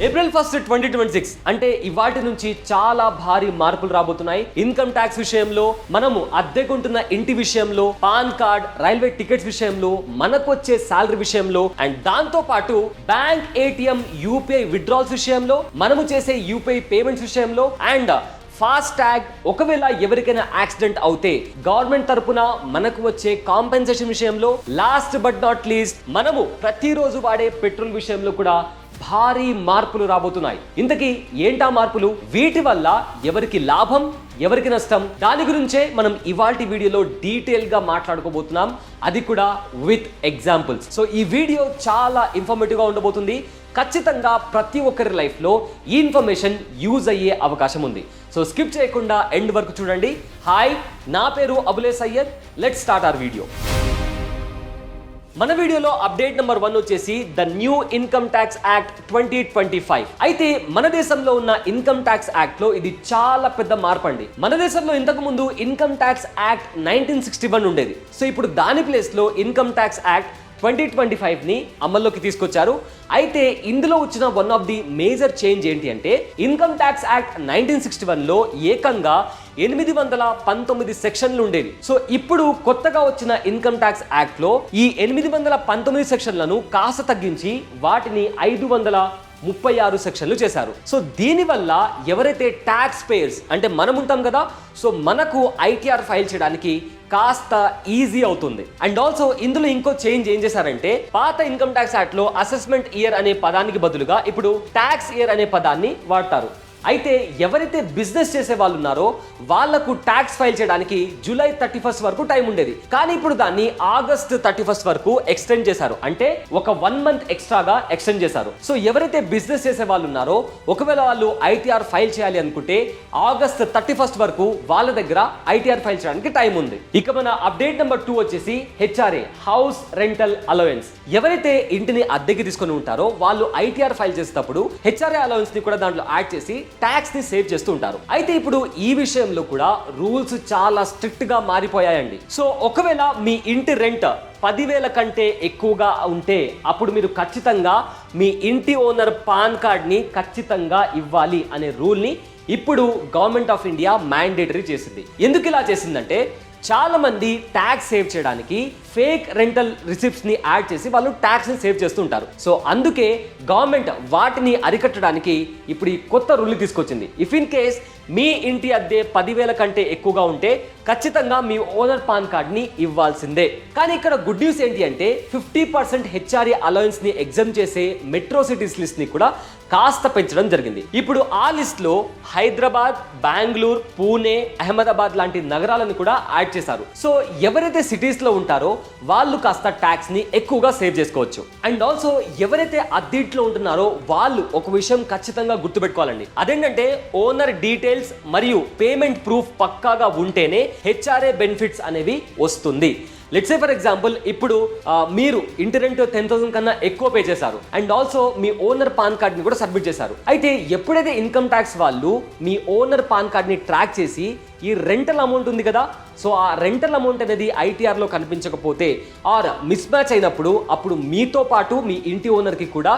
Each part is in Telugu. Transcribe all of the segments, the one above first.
ఏప్రిల్ 1, 2026 అంటే ఇవాటి నుంచి చాలా భారీ మార్పులు రాబోతున్నాయి. ఇన్కమ్ ట్యాక్స్ విషయంలో, మనము అద్దెకుంటున్న ఇంటి విషయంలో, పాన్ కార్డ్, రైల్వే టికెట్స్ విషయంలో, మనకు వచ్చే సాలరీ విషయంలో, అండ్ దాంతో పాటు బ్యాంక్, ఏటీఎం, యూపీఐ విత్డ్రాల్స్ విషయంలో, మనము చేసే యూపీఐ పేమెంట్స్ విషయంలో, అండ్ ఫాస్ట్ ట్యాగ్ ఒకవేళ ఎవరికైనా యాక్సిడెంట్ అవుతే గవర్నమెంట్ తరపున మనకు వచ్చే కాంపెన్సేషన్ విషయంలో, లాస్ట్ బట్ నాట్ లీస్ట్ మనము ప్రతిరోజు వాడే పెట్రోల్ విషయంలో కూడా భారీ మార్పులు రాబోతున్నాయి. ఇంతకీ ఏంటా మార్పులు? వీటి వల్ల ఎవరికి లాభం, ఎవరికి నష్టం? దాని గురించే మనం ఇవాల్టి వీడియోలో డీటెయిల్ గా మాట్లాడుకోబోతున్నాం, అది కూడా విత్ ఎగ్జాంపుల్స్. సో ఈ వీడియో చాలా ఇన్ఫర్మేటివ్ గా ఉండబోతుంది. ఖచ్చితంగా ప్రతి ఒక్కరి లైఫ్ లో ఈ ఇన్ఫర్మేషన్ యూజ్ అయ్యే అవకాశం ఉంది. సో స్కిప్ చేయకుండా ఎండ్ వరకు చూడండి. హాయ్, నా పేరు Abule Syed. Let's start our video. మన వీడియోలో అప్డేట్ నెంబర్ 1 వచ్చేసి the new income tax act 2025. అయితే మన దేశంలో ఉన్న ఇన్కమ్ ట్యాక్స్ యాక్ట్ లో ఇది చాలా పెద్ద మార్పు అండి. మన దేశంలో ఇంతకు ముందు ఇన్కమ్ ట్యాక్స్ యాక్ట్ 1961 ఉండేది. సో ఇప్పుడు దాని ప్లేస్ లో ఇన్కమ్ ట్యాక్స్ యాక్ట్ 2025 ని అమల్లోకి తీసుకొచ్చారు. అయితే ఇందులో వచ్చిన one of the major change ఏంటి అంటే, ఇన్కమ్ ట్యాక్స్ యాక్ట్ 1961 లో ఏకంగా 819 సెక్షన్లు ఉండేవి. సో ఇప్పుడు కొత్తగా వచ్చిన ఇన్కమ్ ట్యాక్స్ యాక్ట్ లో ఈ 819 సెక్షన్లను కాస్త తగ్గించి వాటిని 536 సెక్షన్లు చేశారు. సో దీనివల్ల ఎవరైతే ట్యాక్స్ పేయర్స్ అంటే మనం ఉంటాం కదా, సో మనకు ఐటీఆర్ ఫైల్ చేయడానికి కాస్త ఈజీ అవుతుంది. అండ్ ఆల్సో ఇందులో ఇంకో చేంజ్ ఏం చేశారంటే, పాత ఇన్కమ్ ట్యాక్స్ యాక్ట్ లో అసెస్మెంట్ ఇయర్ అనే పదానికి బదులుగా ఇప్పుడు ట్యాక్స్ ఇయర్ అనే పదాన్ని వాడతారు. అయితే ఎవరైతే బిజినెస్ చేసే వాళ్ళు ఉన్నారో వాళ్లకు ట్యాక్స్ ఫైల్ చేయడానికి జూలై 31 వరకు టైం ఉండేది. కానీ ఇప్పుడు దాన్ని ఆగస్ట్ 31 వరకు ఎక్స్టెండ్ చేశారు. అంటే ఒక 1 మంత్ ఎక్స్ట్రాగా ఎక్స్టెండ్ చేశారు. సో ఎవరైతే బిజినెస్ చేసే వాళ్ళు ఉన్నారో ఒకవేళ వాళ్ళు ఐటీఆర్ ఫైల్ చేయాలి అనుకుంటే ఆగస్ట్ 31 వరకు వాళ్ళ దగ్గర ఐటీఆర్ ఫైల్ చేయడానికి టైం ఉంది. ఇక మన అప్డేట్ నెంబర్ 2 వచ్చేసి హెచ్ఆర్ఏ, హౌస్ రెంటల్ అలవెన్స్. ఎవరైతే ఇంటిని అద్దెకి తీసుకొని ఉంటారో వాళ్ళు ఐటీఆర్ ఫైల్ చేసేటప్పుడు హెచ్ఆర్ఏ అలవెన్స్ ని కూడా దాంట్లో యాడ్ చేసి ట్యాక్స్ ని సేవ్ చేస్తూ ఉంటారు. అయితే ఇప్పుడు ఈ విషయంలో కూడా రూల్స్ చాలా స్ట్రిక్ట్ గా మారిపోయాయండి. సో ఒకవేళ మీ ఇంటి రెంట్ 10,000 కంటే ఎక్కువగా ఉంటే అప్పుడు మీరు ఖచ్చితంగా మీ ఇంటి ఓనర్ పాన్ కార్డ్ ని ఖచ్చితంగా ఇవ్వాలి అనే రూల్ ని ఇప్పుడు గవర్నమెంట్ ఆఫ్ ఇండియా మ్యాండేటరీ చేసింది. ఎందుకు ఇలా చేసిందంటే, చాలా మంది ట్యాక్స్ సేవ్ చేయడానికి ఫేక్ రెంటల్ రిసిప్ట్స్ ని యాడ్ చేసి వాళ్ళు ట్యాక్స్ ని సేవ్ చేస్తూ ఉంటారు. సో అందుకే గవర్నమెంట్ వాటిని అరికట్టడానికి ఇప్పుడు ఈ కొత్త రూల్ తీసుకొచ్చింది. ఇఫ్ ఇన్ కేస్ మీ ఇంటి అద్దె 10,000 కంటే ఎక్కువగా ఉంటే ఖచ్చితంగా మీ ఓనర్ పాన్ కార్డ్ ని ఇవ్వాల్సిందే. కానీ ఇక్కడ గుడ్ న్యూస్ ఏంటి అంటే 50% హెచ్ఆర్ఏ అలవెన్స్ ని ఎగ్జామ్ చేసే మెట్రో సిటీస్ లిస్ట్ ని కూడా కాస్త పెంచడం జరిగింది. ఇప్పుడు ఆ లిస్ట్ లో హైదరాబాద్, బెంగళూరు, పూణే, అహ్మదాబాద్ లాంటి నగరాలను కూడా యాడ్ చేశారు. సో ఎవరైతే సిటీస్ లో ఉంటారో వాళ్ళు కాస్త ట్యాక్స్ ని ఎక్కువగా సేవ్ చేసుకోవచ్చు. అండ్ ఆల్సో ఎవరైతే అద్దెంట్లో ఉంటున్నారో వాళ్ళు ఒక విషయం ఖచ్చితంగా గుర్తుపెట్టుకోవాలండి. అదేంటంటే ఓనర్ డీటెయిల్స్ మరియు పేమెంట్ ప్రూఫ్ పక్కాగా ఉంటేనే హెచ్ఆర్ఏ బెనిఫిట్స్ అనేవి వస్తుంది. లెట్స్ సే ఫర్ ఎగ్జాంపుల్, ఇప్పుడు మీరు ఇంటి రెంట్ 10,000 కన్నా ఎక్కువ పే చేశారు and also me owner pan card ని కూడా సబ్మిట్ చేశారు. అయితే ఎప్పుడైతే ఇన్కమ్ ట్యాక్స్ వాళ్ళు మీ ఓనర్ పాన్ కార్డ్ ని ట్రాక్ చేసి ఈ రెంటల్ అమౌంట్ ఉంది కదా, సో ఆ రెంటల్ అమౌంట్ అనేది ఐటీఆర్ లో కనిపించకపోతే ఆర్ మిస్ మ్యాచ్ అయినప్పుడు అప్పుడు మీతో పాటు మీ ఇంటి ఓనర్ కి కూడా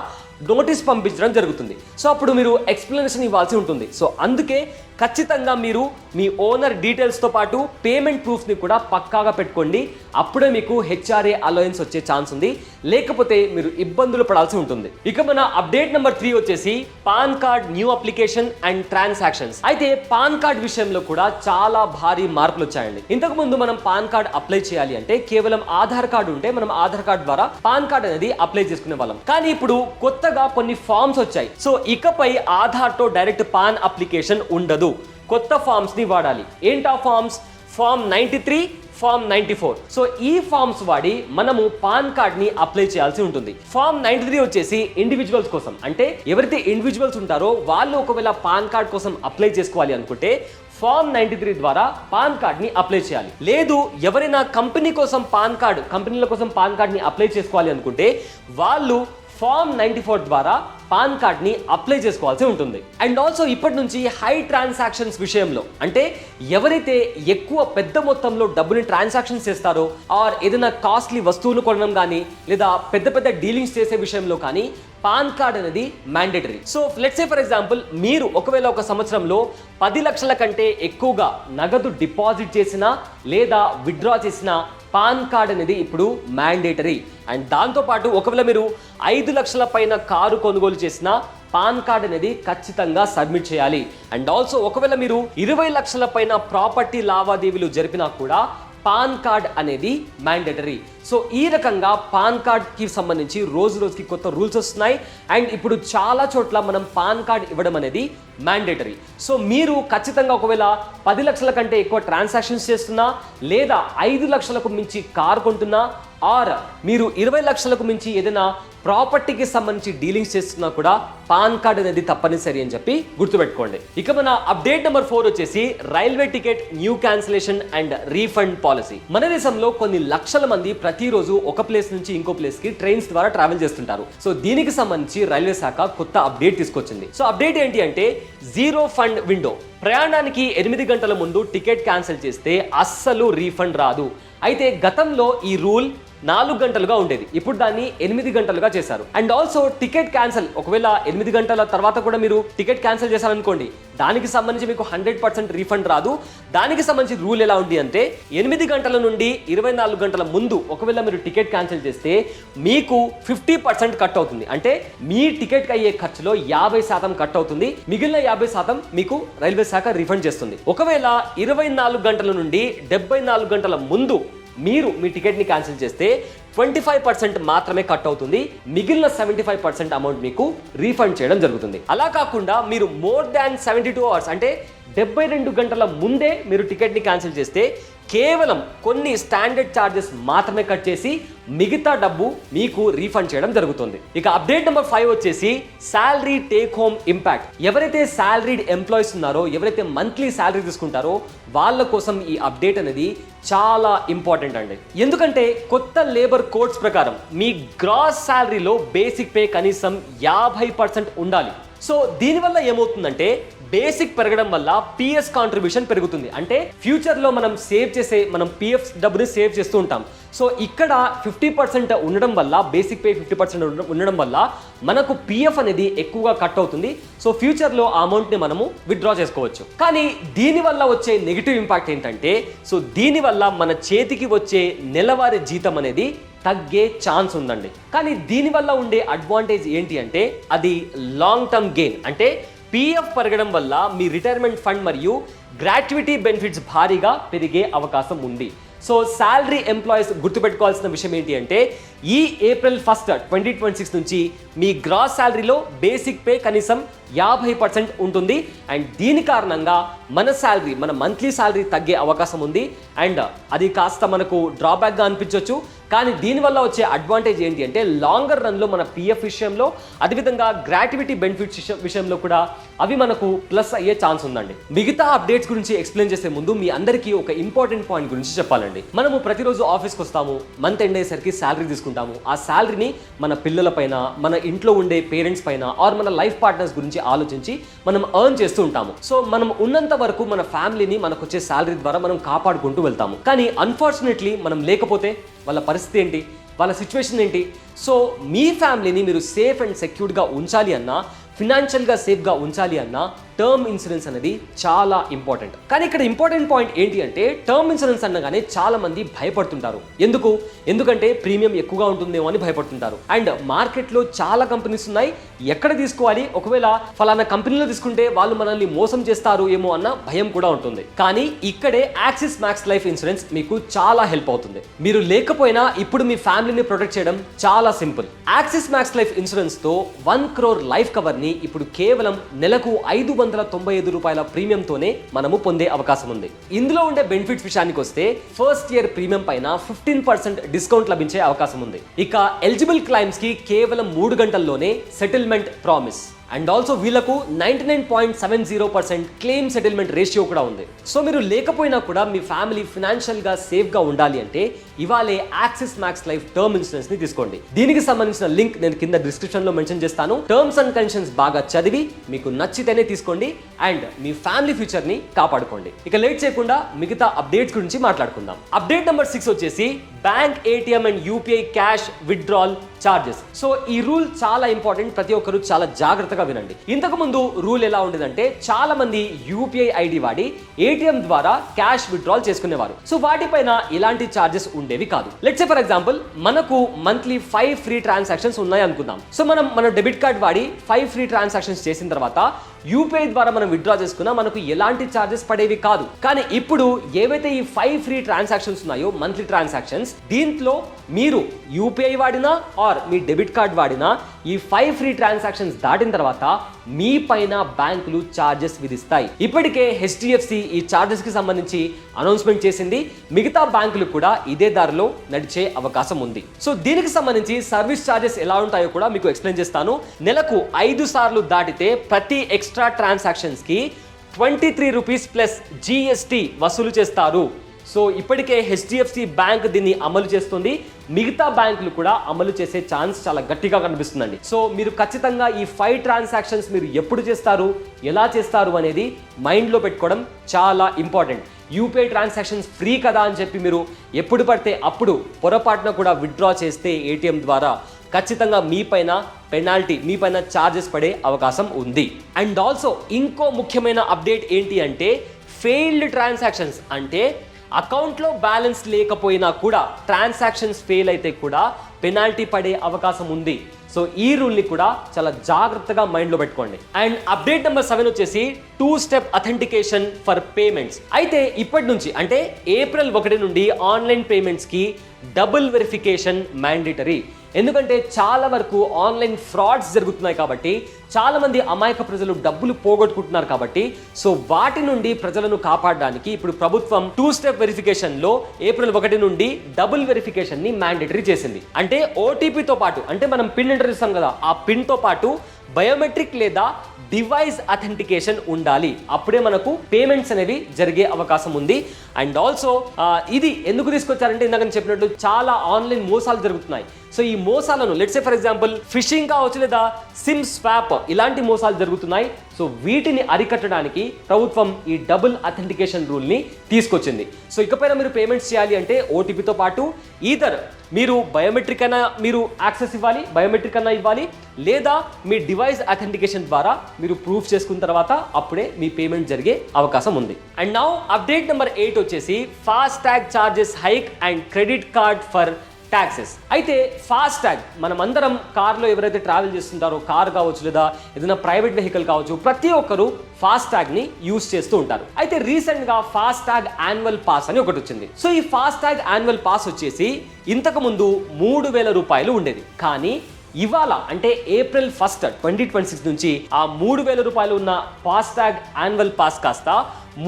నోటీస్ పంపించడం జరుగుతుంది. సో అప్పుడు మీరు ఎక్స్ప్లెనేషన్ ఇవ్వాల్సి ఉంటుంది. సో అందుకే ఖచ్చితంగా మీరు మీ ఓనర్ డీటెయిల్స్తో పాటు పేమెంట్ ప్రూఫ్ని కూడా పక్కాగా పెట్టుకోండి. అప్పుడే మీకు హెచ్ఆర్ఏ అలవెన్స్ వచ్చే ఛాన్స్ ఉంది, లేకపోతే మీరు ఇబ్బందులు పడాల్సి ఉంటుంది. ఇక మన అప్డేట్ నెంబర్ 3 వచ్చేసి pan card new application and transactions. అయితే పాన్ కార్డ్ విషయంలో కూడా చాలా భారీ మార్పులు వచ్చాయండి. ఇంతకు ముందు మనం పాన్ కార్డ్ అప్లై చేయాలి అంటే కేవలం ఆధార్ కార్డు ఉంటే మనం ఆధార్ కార్డు ద్వారా పాన్ కార్డ్ అనేది అప్లై చేసుకునే వాళ్ళం. కానీ ఇప్పుడు కొత్తగా కొన్ని ఫామ్స్ వచ్చాయి. సో ఇకపై ఆధార్ తో డైరెక్ట్ పాన్ అప్లికేషన్ ఉండదు, కొత్త ఫామ్స్ ని వాడాలి. ఏంటా ఫామ్స్? Form 93, form 94. సో ఈ ఫామ్స్ వాడి మనము పాన్ కార్డ్ ని అప్లై చేయాల్సి ఉంటుంది. ఫామ్ 93 వచ్చేసి ఇండివిజువల్స్ కోసం, అంటే ఎవరైతే ఇండివిజువల్స్ ఉంటారో వాళ్ళు ఒకవేళ పాన్ కార్డ్ కోసం అప్లై చేసుకోవాలి అనుకుంటే ఫామ్ 93 ద్వారా పాన్ కార్డ్ ని అప్లై చేయాలి. లేదు ఎవరైనా కంపెనీ కోసం పాన్ కార్డ్, కంపెనీల కోసం పాన్ కార్డ్ ని అప్లై చేసుకోవాలి అనుకుంటే వాళ్ళు ఫామ్ 94 ద్వారా పాన్ కార్డ్ ని అప్లై చేసుకోవాల్సి ఉంటుంది. అండ్ ఆల్సో ఇప్పటి నుంచి హై ట్రాన్సాక్షన్స్ విషయంలో, అంటే ఎవరైతే ఎక్కువ పెద్ద మొత్తంలో డబ్బుని ట్రాన్సాక్షన్స్ చేస్తారో ఆర్ ఏదైనా కాస్ట్లీ వస్తువులు కొనడం కానీ లేదా పెద్ద పెద్ద డీలింగ్స్ చేసే విషయంలో కానీ పాన్ కార్డ్ అనేది mandatory. So let's say for example మీరు ఒకవేళ ఒక సంవత్సరంలో 10 లక్షల కంటే ఎక్కువగా నగదు డిపాజిట్ చేసినా లేదా విత్డ్రా చేసినా పాన్ కార్డ్ అనేది ఇప్పుడు మ్యాండేటరీ. అండ్ దాంతోపాటు ఒకవేళ మీరు 5 లక్షల పైన కారు కొనుగోలు చేసినా పాన్ కార్డ్ అనేది ఖచ్చితంగా సబ్మిట్ చేయాలి. అండ్ ఆల్సో ఒకవేళ మీరు 20 లక్షల పైన ప్రాపర్టీ లావాదేవీలు జరిపినా కూడా పాన్ కార్డ్ అనేది మ్యాండేటరీ. సో ఈ రకంగా పాన్ కార్డ్కి సంబంధించి రోజు రోజుకి కొత్త రూల్స్ వస్తున్నాయి. అండ్ ఇప్పుడు చాలా చోట్ల మనం పాన్ కార్డ్ ఇవ్వడం అనేది మ్యాండేటరీ. సో మీరు ఖచ్చితంగా ఒకవేళ 10 లక్షల కంటే ఎక్కువ ట్రాన్సాక్షన్స్ చేస్తున్నా లేదా 5 లక్షలకు మించి కార్ కొంటున్నా ఆర్ మీరు 20 లక్షలకు మించి ఏదైనా ప్రాపర్టీకి సంబంధించి డీలింగ్స్ చేస్తున్నా కూడా పాన్ కార్డ్ అనేది తప్పనిసరి అని చెప్పి గుర్తుపెట్టుకోండి. ఇక మన అప్డేట్ నెంబర్ 4 వచ్చేసి railway ticket new cancellation and refund policy. మన దేశంలో కొన్ని లక్షల మంది ప్రతిరోజు ఒక ప్లేస్ నుంచి ఇంకో ప్లేస్ కి ట్రైన్స్ ద్వారా ట్రావెల్ చేస్తుంటారు. సో దీనికి సంబంధించి రైల్వే శాఖ కొత్త అప్డేట్ తీసుకొచ్చింది. సో అప్డేట్ ఏంటి అంటే జీరో ఫండ్ విండో. ప్రయాణానికి 8 గంటల ముందు టికెట్ క్యాన్సిల్ చేస్తే అస్సలు రీఫండ్ రాదు. అయితే గతంలో ఈ రూల్ 4 గంటలుగా ఉండేది, ఇప్పుడు దాన్ని 8 గంటలుగా చేశారు. అండ్ ఆల్సో టికెట్ క్యాన్సిల్ ఒకవేళ 8 గంటల తర్వాత కూడా మీరు టికెట్ క్యాన్సిల్ చేశారనుకోండి, దానికి సంబంధించి మీకు 100% రీఫండ్ రాదు. దానికి సంబంధించి రూల్ ఎలా ఉంది అంటే 8 గంటల నుండి 24 గంటల ముందు ఒకవేళ మీరు టికెట్ క్యాన్సిల్ చేస్తే మీకు 50% కట్ అవుతుంది. అంటే మీ టికెట్ అయ్యే ఖర్చులో 50% కట్ అవుతుంది, మిగిలిన 50% మీకు రైల్వే శాఖ రీఫండ్ చేస్తుంది. ఒకవేళ 24 గంటల నుండి 74 గంటల ముందు మీరు మీ టికెట్ని క్యాన్సిల్ చేస్తే 25% మాత్రమే కట్ అవుతుంది, మిగిలిన 75% అమౌంట్ మీకు రీఫండ్ చేయడం జరుగుతుంది. అలా కాకుండా మీరు మోర్ దాన్ 72 అవర్స్ అంటే 72 గంటల ముందే మీరు టికెట్ని క్యాన్సిల్ చేస్తే కేవలం కొన్ని స్టాండర్డ్ ఛార్జెస్ మాత్రమే కట్ చేసి మిగతా డబ్బు మీకు రీఫండ్ చేయడం జరుగుతుంది. ఇక అప్డేట్ నెంబర్ 5 వచ్చేసి శాలరీ టేక్ హోమ్ ఇంపాక్ట్. ఎవరైతే శాలరీడ్ ఎంప్లాయీస్ ఉన్నారో, ఎవరైతే మంత్లీ శాలరీ తీసుకుంటారో వాళ్ళ కోసం ఈ అప్డేట్ అనేది చాలా ఇంపార్టెంట్ అండి. ఎందుకంటే కొత్త లేబర్ కోడ్స్ ప్రకారం మీ గ్రాస్ శాలరీలో బేసిక్ పే కనీసం 50% ఉండాలి. సో దీనివల్ల ఏమవుతుందంటే బేసిక్ పెరగడం వల్ల పిఎస్ కాంట్రిబ్యూషన్ పెరుగుతుంది. అంటే ఫ్యూచర్లో మనం సేవ్ చేసే మనం పిఎఫ్ డబ్బుని సేవ్ చేస్తూ ఉంటాం. సో ఇక్కడ 50% ఉండడం వల్ల, బేసిక్ పే 50% ఉండడం వల్ల మనకు పిఎఫ్ అనేది ఎక్కువగా కట్ అవుతుంది. సో ఫ్యూచర్లో ఆ అమౌంట్ని మనము విత్డ్రా చేసుకోవచ్చు. కానీ దీనివల్ల వచ్చే నెగిటివ్ ఇంపాక్ట్ ఏంటంటే, సో దీనివల్ల మన చేతికి వచ్చే నెలవారీ జీతం అనేది తగ్గే ఛాన్స్ ఉందండి. కానీ దీనివల్ల ఉండే అడ్వాంటేజ్ ఏంటి అంటే అది లాంగ్ టర్మ్ గెయిన్. అంటే పిఎఫ్ పెరగడం వల్ల మీ రిటైర్మెంట్ ఫండ్ మరియు గ్రాట్యుటీ బెనిఫిట్స్ భారీగా పెరిగే అవకాశం ఉంది. సో శాలరీ ఎంప్లాయీస్ గుర్తుపెట్టుకోవాల్సిన విషయం ఏంటి అంటే ఈ April 1, 2026 నుంచి మీ గ్రాస్ శాలరీలో బేసిక్ పే కనీసం 50% ఉంటుంది. అండ్ దీని కారణంగా మన మంత్లీ శాలరీ తగ్గే అవకాశం ఉంది. అండ్ అది కాస్త మనకు డ్రాబ్యాక్గా అనిపించవచ్చు. కానీ దీనివల్ల వచ్చే అడ్వాంటేజ్ ఏంటి అంటే లాంగర్ రన్లో మన పిఎఫ్ విషయంలో, అదేవిధంగా గ్రాట్యుటీ బెనిఫిట్స్ విషయంలో కూడా అవి మనకు ప్లస్ అయ్యే ఛాన్స్ ఉందండి. మిగతా అప్డేట్స్ గురించి ఎక్స్ప్లెయిన్ చేసే ముందు మీ అందరికీ ఒక ఇంపార్టెంట్ పాయింట్ గురించి చెప్పాలండి. మనము ప్రతిరోజు ఆఫీస్కి వస్తాము, మంత్ ఎండ్ అయ్యేసరికి శాలరీ తీసుకుంటాము. ఆ శాలరీని మన పిల్లల పైన, మన ఇంట్లో ఉండే పేరెంట్స్ పైన ఆర్ మన లైఫ్ పార్ట్నర్స్ గురించి ఆలోచించి మనం ఎర్న్ చేస్తూ ఉంటాము. సో మనం ఉన్నంత వరకు మన ఫ్యామిలీని మనకు వచ్చే శాలరీ ద్వారా మనం కాపాడుకుంటూ వెళ్తాము. కానీ అన్ఫార్చునేట్లీ మనం లేకపోతే వాళ్ళ పరిస్థితి ఏంటి, వాళ్ళ సిచ్యువేషన్ ఏంటి? సో మీ ఫ్యామిలీని మీరు సేఫ్ అండ్ సెక్యూర్డ్గా ఉంచాలి అన్నా, ఫినాన్షియల్గా సేఫ్గా ఉంచాలి అన్నా టర్మ్ ఇన్సూరెన్స్ అనేది చాలా ఇంపార్టెంట్. కానీ ఇక్కడ ఇంపార్టెంట్ పాయింట్ ఏంటి అంటే టర్మ్ ఇన్సూరెన్స్ అనగానే చాలా మంది భయపడుతుంటారు. ఎందుకంటే ప్రీమియం ఎక్కువగా ఉంటుందేమో అని భయపడుతుంటారు. అండ్ మార్కెట్లో చాలా కంపెనీస్ ఉన్నాయి, ఎక్కడ తీసుకోవాలి, ఒకవేళ ఫలానా కంపెనీలో తీసుకుంటే వాళ్ళు మనల్ని మోసం చేస్తారు ఏమో అన్న భయం కూడా ఉంటుంది. కానీ ఇక్కడే యాక్సిస్ మ్యాక్స్ లైఫ్ ఇన్సూరెన్స్ మీకు చాలా హెల్ప్ అవుతుంది. మీరు లేకపోయినా ఇప్పుడు మీ ఫ్యామిలీని ప్రొటెక్ట్ చేయడం చాలా simple. Axis max life insurance తో 1 crore లైఫ్ కవర్ ని ఇప్పుడు కేవలం నెలకు 595 రూపాయల ప్రీమియంతోనే మనము పొందే అవకాశం ఉంది. ఇందులో ఉండే బెనిఫిట్స్ విషయానికి వస్తే ఫస్ట్ ఇయర్ ప్రీమియం పైన 15% డిస్కౌంట్ లభించే అవకాశం ఉంది. ఇక ఎలిజిబుల్ క్లైమ్స్ కి కేవలం 3 గంటల్లోనే సెటిల్మెంట్ ప్రామిస్. అండ్ ఆల్సో వీళ్ళకు 99.70% క్లెయిమ్ సెటిల్మెంట్ రేషియో కూడా ఉంది. సో మీరు లేకపోయినా కూడా మీ ఫ్యామిలీ ఫినాన్షియల్ గా సేఫ్ గా ఉండాలి అంటే ఇవాళే axis max life term insurance ని తీసుకోండి. దీనికి సంబంధించిన లింక్ నేను కింద డిస్క్రిప్షన్ లో మెన్షన్ చేస్తాను. టర్మ్స్ అండ్ కండిషన్స్ బాగా చదివి మీకు నచ్చితేనే తీసుకోండి అండ్ మీ ఫ్యామిలీ ఫ్యూచర్ ని కాపాడుకోండి. ఇక లేట్ చేయకుండా మిగతా అప్డేట్స్ గురించి మాట్లాడుకుందాం. అప్డేట్ నెంబర్ 6 వచ్చేసి bank ATM and UPI cash withdrawal charges. So ఈ రూల్ చాలా ఇంపార్టెంట్, ప్రతి ఒక్కరు చాలా జాగ్రత్తగా వినండి. ఇంతకు ముందు రూల్ ఎలా ఉండేదంటే చాలా మంది యూపీఐ ఐడి వాడి ఏటీఎం ద్వారా క్యాష్ విత్డ్రాల్ చేసుకునేవారు. సో వాటిపైన ఇలాంటి చార్జెస్ ఉండేవి కాదు. లెట్స్ సే ఫర్ ఎగ్జాంపుల్ మనకు మంత్లీ 5 ఫ్రీ ట్రాన్సాక్షన్స్ ఉన్నాయి అనుకుందాం. సో మన డెబిట్ కార్డ్ వాడి 5 ఫ్రీ ట్రాన్సాక్షన్స్ చేసిన తర్వాత యూపీఐ ద్వారా మనం విత్డ్రా చేసుకున్నా మనకు ఎలాంటి చార్జెస్ పడేవి కాదు. కానీ ఇప్పుడు ఏవైతే ఈ 5 ఫ్రీ ట్రాన్సాక్షన్స్ ఉన్నాయో మంత్లీ ట్రాన్సాక్షన్స్, దీంట్లో మీరు యూపీఐ వాడినా ఆర్ మీ డెబిట్ కార్డ్ వాడినా ఈ 5 ఫ్రీ ట్రాన్సాక్షన్స్ దాటిన తర్వాత మీ పైన బ్యాంకులు చార్జెస్ విధిస్తాయి. ఇప్పటికే హెచ్డిఎఫ్సి ఈ చార్జెస్ కి సంబంధించి అనౌన్స్మెంట్ చేసింది. మిగతా బ్యాంకులు కూడా ఇదే దారిలో నడిచే అవకాశం ఉంది. సో దీనికి సంబంధించి సర్వీస్ చార్జెస్ ఎలా ఉంటాయో కూడా మీకు ఎక్స్ప్లెయిన్ చేస్తాను. నెలకు 5 సార్లు దాటితే ప్రతి ఎక్స్ట్రా ట్రాన్సాక్షన్స్ కి 23 రూపీస్ ప్లస్ జిఎస్టి వసూలు చేస్తారు. సో ఇప్పటికే హెచ్డిఎఫ్సి బ్యాంక్ దీన్ని అమలు చేస్తుంది. మిగతా బ్యాంకులు కూడా అమలు చేసే ఛాన్స్ చాలా గట్టిగా కనిపిస్తుందండి. సో మీరు ఖచ్చితంగా ఈ 5 ట్రాన్సాక్షన్స్ మీరు ఎప్పుడు చేస్తారు, ఎలా చేస్తారు అనేది మైండ్లో పెట్టుకోవడం చాలా ఇంపార్టెంట్. యూపీఐ ట్రాన్సాక్షన్స్ ఫ్రీ కదా అని చెప్పి మీరు ఎప్పుడు పడితే అప్పుడు పొరపాటున కూడా విత్డ్రా చేస్తే ఏటీఎం ద్వారా ఖచ్చితంగా మీ పైన పెనాల్టీ, మీ పైన ఛార్జెస్ పడే అవకాశం ఉంది. అండ్ ఆల్సో ఇంకో ముఖ్యమైన అప్డేట్ ఏంటి అంటే ఫెయిల్డ్ ట్రాన్సాక్షన్స్, అంటే అకౌంట్లో బ్యాలెన్స్ లేకపోయినా కూడా ట్రాన్సాక్షన్స్ ఫెయిల్ అయితే కూడా పెనాల్టీ పడే అవకాశం ఉంది. సో ఈ రూల్ని కూడా చాలా జాగ్రత్తగా మైండ్లో పెట్టుకోండి. అండ్ అప్డేట్ నెంబర్ 7 వచ్చేసి 2 స్టెప్ అథెంటికేషన్ ఫర్ పేమెంట్స్. అయితే ఇప్పటి నుంచి అంటే ఏప్రిల్ 1 నుండి ఆన్లైన్ పేమెంట్స్కి డబుల్ వెరిఫికేషన్ మ్యాండేటరీ. ఎందుకంటే చాలా వరకు ఆన్లైన్ ఫ్రాడ్స్ జరుగుతున్నాయి కాబట్టి చాలా మంది అమాయక ప్రజలు డబ్బులు పోగొట్టుకుంటున్నారు కాబట్టి సో వాటి నుండి ప్రజలను కాపాడడానికి ఇప్పుడు ప్రభుత్వం 2 స్టెప్ వెరిఫికేషన్ లో ఏప్రిల్ 1 నుండి డబుల్ వెరిఫికేషన్ ని మ్యాండేటరీ చేసింది. అంటే ఓటీపీతో పాటు, అంటే మనం పిన్ ఎంటర్ చేస్తాం కదా, ఆ పిన్ తో పాటు బయోమెట్రిక్ లేదా డివైస్ అథెంటికేషన్ ఉండాలి. అప్పుడే మనకు పేమెంట్స్ అనేవి జరిగే అవకాశం ఉంది. అండ్ ఆల్సో ఇది ఎందుకు తీసుకొచ్చారంటే ఇందాక నేను చెప్పినట్టు చాలా ఆన్లైన్ మోసాలు జరుగుతున్నాయి. సో ఈ మోసాలను let's say for example fishing కావచ్చు లేదా సిమ్ స్వాప్, ఇలాంటి మోసాలు జరుగుతున్నాయి. సో వీటిని అరికట్టడానికి ప్రభుత్వం ఈ డబుల్ అథెంటికేషన్ రూల్ని తీసుకొచ్చింది. సో ఇకపైన మీరు పేమెంట్స్ చేయాలి అంటే ఓటీపీతో పాటు ఈదర్ మీరు బయోమెట్రిక్ అయినా మీరు యాక్సెస్ ఇవ్వాలి, బయోమెట్రిక్ అయినా ఇవ్వాలి, లేదా మీ డివైస్ అథెంటికేషన్ ద్వారా మీరు ప్రూఫ్ చేసుకున్న తర్వాత అప్పుడే మీ పేమెంట్ జరిగే అవకాశం ఉంది. అండ్ నౌ అప్డేట్ నెంబర్ 8 వచ్చేసి fast tag charges hike and credit card for taxes. అయితే ఫాస్ట్ ట్యాగ్ మనం అందరం కార్లో ఎవరైతే ట్రావెల్ చేస్తుంటారో, కార్ కావచ్చు లేదా ఏదైనా ప్రైవేట్ వెహికల్ కావచ్చు, ప్రతి ఒక్కరు ఫాస్ట్ ట్యాగ్ ని యూజ్ చేస్తూ ఉంటారు. అయితే రీసెంట్ గా ఫాస్ట్ ట్యాగ్ యాన్యువల్ పాస్ అని ఒకటి వచ్చింది. సో ఈ ఫాస్ట్ ట్యాగ్ యాన్యువల్ పాస్ వచ్చేసి ఇంతకు ముందు 3000 రూపాయలు ఉండేది. కానీ ఇవాళ అంటే ఏప్రిల్ 1, 2026 నుంచి ఆ 3000 రూపాయలు ఉన్న ఫాస్ట్ ట్యాగ్ యాన్యువల్ పాస్ కాస్త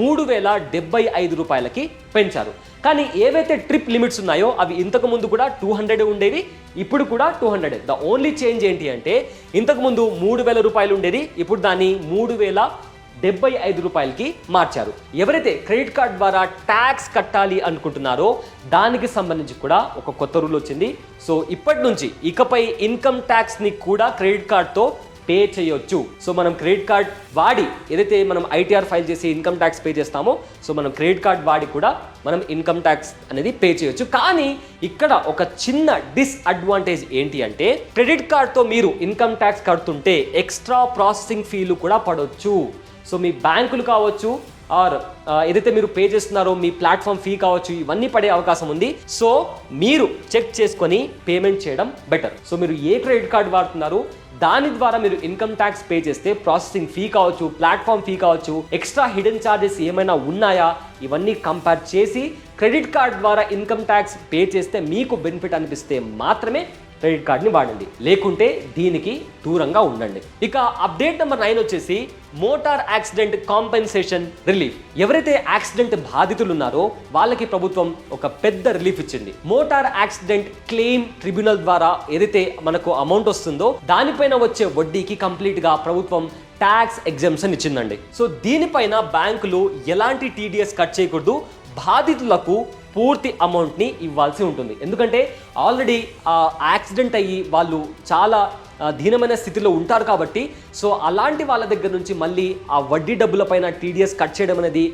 3075 రూపాయలకి పెంచారు. కానీ ఏవైతే ట్రిప్ లిమిట్స్ ఉన్నాయో అవి ఇంతకు ముందు కూడా 200 ఉండేవి, ఇప్పుడు కూడా 200. ద ఓన్లీ చేంజ్ ఏంటి అంటే ఇంతకు ముందు 3000 రూపాయలు ఉండేది, ఇప్పుడు దాన్ని 3075 రూపాయలకి మార్చారు. ఎవరైతే క్రెడిట్ కార్డ్ ద్వారా ట్యాక్స్ కట్టాలి అనుకుంటున్నారో దానికి సంబంధించి కూడా ఒక కొత్త రూల్ వచ్చింది. సో ఇప్పటి నుంచి ఇకపై ఇన్కమ్ ట్యాక్స్ ని కూడా క్రెడిట్ కార్డ్తో పే చేయొచ్చు. సో మనం క్రెడిట్ కార్డ్ వాడి ఏదైతే మనం ఐటీఆర్ ఫైల్ చేసి ఇన్కమ్ ట్యాక్స్ పే చేస్తామో సో మనం క్రెడిట్ కార్డ్ వాడి కూడా మనం ఇన్కమ్ ట్యాక్స్ అనేది పే చేయొచ్చు. కానీ ఇక్కడ ఒక చిన్న డిస్అడ్వాంటేజ్ ఏంటి అంటే క్రెడిట్ కార్డ్తో మీరు ఇన్కమ్ ట్యాక్స్ కడుతుంటే ఎక్స్ట్రా ప్రాసెసింగ్ ఫీలు కూడా పడవచ్చు. సో మీ బ్యాంకులు కావచ్చు ఆర్ ఏదైతే మీరు పే చేస్తున్నారో మీ ప్లాట్ఫామ్ ఫీ కావచ్చు, ఇవన్నీ పడే అవకాశం ఉంది. సో మీరు చెక్ చేసుకొని పేమెంట్ చేయడం బెటర్. సో మీరు ఏ క్రెడిట్ కార్డ్ వాడుతున్నారు దాని ద్వారా మీరు ఇన్కమ్ ట్యాక్స్ పే చేస్తే ప్రాసెసింగ్ ఫీ కావచ్చు, ప్లాట్ఫామ్ ఫీ కావచ్చు, ఎక్స్ట్రా హిడెన్ ఛార్జెస్ ఏమైనా ఉన్నాయా, ఇవన్నీ కంపేర్ చేసి క్రెడిట్ కార్డ్ ద్వారా ఇన్కమ్ ట్యాక్స్ పే చేస్తే మీకు బెనిఫిట్ అనిపిస్తే మాత్రమే క్రెడిట్ కార్డ్ని వాడండి, లేకుంటే దీనికి దూరంగా ఉండండి. ఇక అప్డేట్ నెంబర్ 9 వచ్చేసి మోటార్ యాక్సిడెంట్ కాంపెన్సేషన్ రిలీఫ్. ఎవరైతే యాక్సిడెంట్ బాధితులు ఉన్నారో వాళ్ళకి ప్రభుత్వం ఒక పెద్ద రిలీఫ్ ఇచ్చింది. మోటార్ యాక్సిడెంట్ క్లెయిమ్ ట్రిబ్యునల్ ద్వారా ఏదైతే మనకు అమౌంట్ వస్తుందో దానిపైన వచ్చే వడ్డీకి కంప్లీట్ గా ప్రభుత్వం ట్యాక్స్ ఎగ్జంప్షన్ ఇచ్చిందండి. సో దీనిపైన బ్యాంకులు ఎలాంటి టీడీఎస్ కట్ చేయకూడదు, బాధితులకు పూర్తి అమౌంట్ని ఇవ్వాల్సి ఉంటుంది. ఎందుకంటే ఆల్రెడీ యాక్సిడెంట్ అయ్యి వాళ్ళు చాలా దీనమైన స్థితిలో ఉంటారు కాబట్టి, సో అలాంటి వాళ్ళ దగ్గర నుంచి మళ్ళీ ఆ వడ్డీ డబ్బులపైన టీడీఎస్ కట్ చేయడం అనేది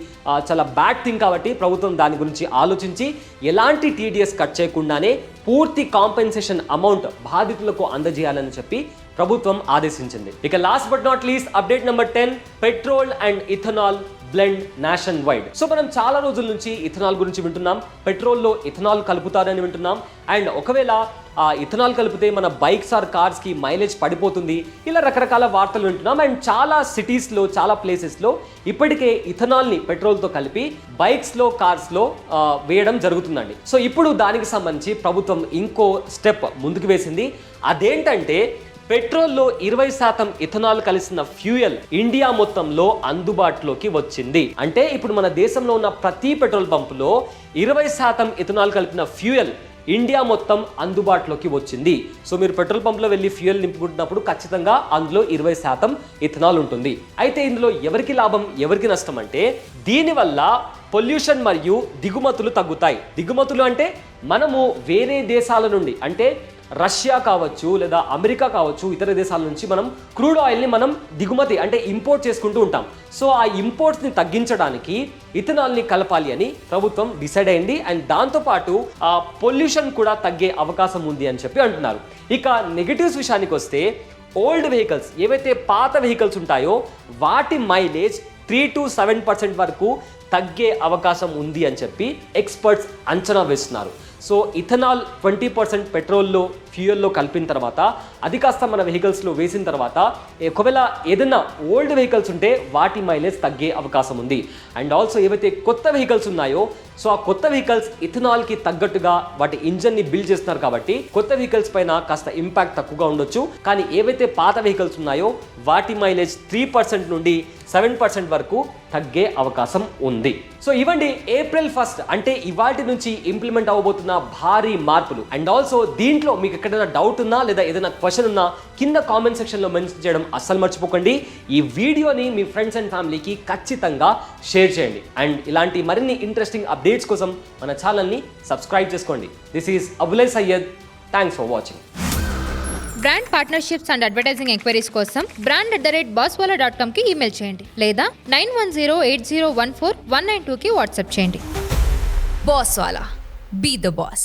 చాలా బ్యాడ్ థింగ్. కాబట్టి ప్రభుత్వం దాని గురించి ఆలోచించి ఎలాంటి టీడీఎస్ కట్ చేయకుండానే పూర్తి కాంపెన్సేషన్ అమౌంట్ బాధితులకు అందజేయాలని చెప్పి ప్రభుత్వం ఆదేశించింది. ఇక last but not least update number 10, petrol and ethanol blend nation wide. So మనం చాలా రోజుల నుంచి ఇథనాల్ గురించి వింటున్నాం, పెట్రోల్లో ఇథనాల్ కలుపుతారని వింటున్నాం. అండ్ ఒకవేళ ఇథనాల్ కలిపితే మన బైక్స్ ఆర్ కార్స్కి మైలేజ్ పడిపోతుంది, ఇలా రకరకాల వార్తలు వింటున్నాం. అండ్ చాలా సిటీస్లో, చాలా ప్లేసెస్లో ఇప్పటికే ఇథనాల్ని పెట్రోల్తో కలిపి బైక్స్లో, కార్స్లో వేయడం జరుగుతుందండి. సో ఇప్పుడు దానికి సంబంధించి ప్రభుత్వం ఇంకో స్టెప్ ముందుకు వేసింది. అదేంటంటే పెట్రోల్లో 20% ఇథనాల్ కలిసిన ఫ్యూయల్ ఇండియా మొత్తంలో అందుబాటులోకి వచ్చింది. అంటే ఇప్పుడు మన దేశంలో ఉన్న ప్రతి పెట్రోల్ పంపులో 20% ఇథనాల్ కలిపిన ఫ్యూయల్ ఇండియా మొత్తం అందుబాటులోకి వచ్చింది. సో మీరు పెట్రోల్ పంప్లో వెళ్ళి ఫ్యూయల్ నింపుకుంటున్నప్పుడు ఖచ్చితంగా అందులో 20% ఇథనాల్ ఉంటుంది. అయితే ఇందులో ఎవరికి లాభం, ఎవరికి నష్టం అంటే దీనివల్ల పొల్యూషన్ మరియు దిగుమతులు తగ్గుతాయి. దిగుమతులు అంటే మనము వేరే దేశాల నుండి, అంటే రష్యా కావచ్చు లేదా అమెరికా కావచ్చు, ఇతర దేశాల నుంచి మనం క్రూడ్ ఆయిల్ని మనం దిగుమతి అంటే ఇంపోర్ట్ చేసుకుంటూ ఉంటాం. సో ఆ ఇంపోర్ట్స్ని తగ్గించడానికి ఇథనాల్ని కలపాలి అని ప్రభుత్వం డిసైడ్ అయింది. అండ్ దాంతోపాటు ఆ పొల్యూషన్ కూడా తగ్గే అవకాశం ఉంది అని చెప్పి అంటున్నారు. ఇక నెగటివ్స్ విషయానికి వస్తే ఓల్డ్ వెహికల్స్, ఏవైతే పాత వెహికల్స్ ఉంటాయో వాటి మైలేజ్ 3 to 7% వరకు తగ్గే అవకాశం ఉంది అని చెప్పి ఎక్స్పర్ట్స్ అంచనా వేస్తున్నారు. సో ఇథనాల్ 20% పెట్రోల్లో, ఫ్యూయల్లో కలిపిన తర్వాత అది కాస్త మన వెహికల్స్లో వేసిన తర్వాత ఒకవేళ ఏదైనా ఓల్డ్ వెహికల్స్ ఉంటే వాటి మైలేజ్ తగ్గే అవకాశం ఉంది. అండ్ ఆల్సో ఏవైతే కొత్త వెహికల్స్ ఉన్నాయో, సో ఆ కొత్త వెహికల్స్ ఇథనాల్కి తగ్గట్టుగా వాటి ఇంజన్ని బిల్డ్ చేస్తున్నారు కాబట్టి కొత్త వెహికల్స్ పైన కాస్త ఇంపాక్ట్ తక్కువగా ఉండొచ్చు. కానీ ఏవైతే పాత వెహికల్స్ ఉన్నాయో వాటి మైలేజ్ 3% నుండి 7% వరకు తగ్గే అవకాశం ఉంది. సో ఇవ్వండి April 1 అంటే ఇవాటి నుంచి ఇంప్లిమెంట్ అవ్వబోతున్న భారీ మార్పులు. అండ్ ఆల్సో దీంట్లో మీకు ఎక్కడైనా డౌట్ ఉన్నా లేదా ఏదైనా క్వశ్చన్ ఉన్నా కింద కామెంట్ సెక్షన్లో మెన్షన్ చేయడం అస్సలు మర్చిపోకండి. ఈ వీడియోని మీ ఫ్రెండ్స్ అండ్ ఫ్యామిలీకి ఖచ్చితంగా షేర్ చేయండి. అండ్ ఇలాంటి మరిన్ని ఇంట్రెస్టింగ్ అప్డేట్స్ కోసం మన ఛానల్ని సబ్స్క్రైబ్ చేసుకోండి. This is Abulai Syed. Thanks for watching. Brand partnerships and advertising enquiries కోసం brand@bosswala.comకి ఈమెయిల్ చేయండి లేదా 9108014192కి వాట్సాప్ చేయండి. Bosswala. Be the boss.